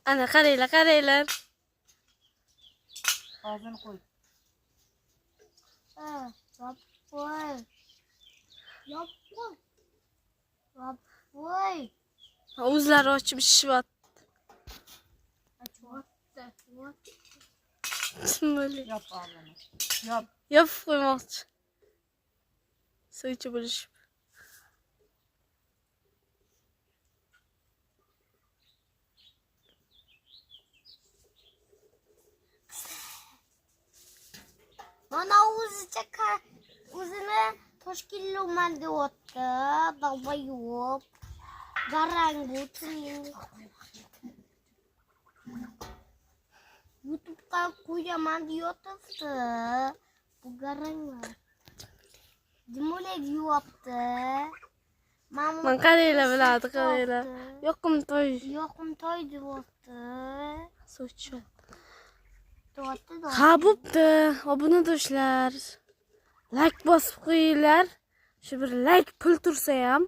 Ana qaranglar, qaranglar. Ağzını koy. Yap koy. Yap koy. Yap koy. O'zlari ochib ishishyapti. Böyle. Yap ağzını. Yap. Yopib qo'ymoqchi. Suv ichib bo'lishib. Mana o'zini toshkentliman deyapti. Baba yo'q. Garang bu tuning. YouTube'ga qo'yaman deyapti. Bu garanglar. Jimolek yo'qti. Men qaranglar biladi, qaranglar. Yoqimtoy. Yoqimtoy deyapti. Suv ichib. Deyapti. Ha bo'pti. Obunadoshlar. Like bosib qo'yinglar. Shu bir like pul tursa ham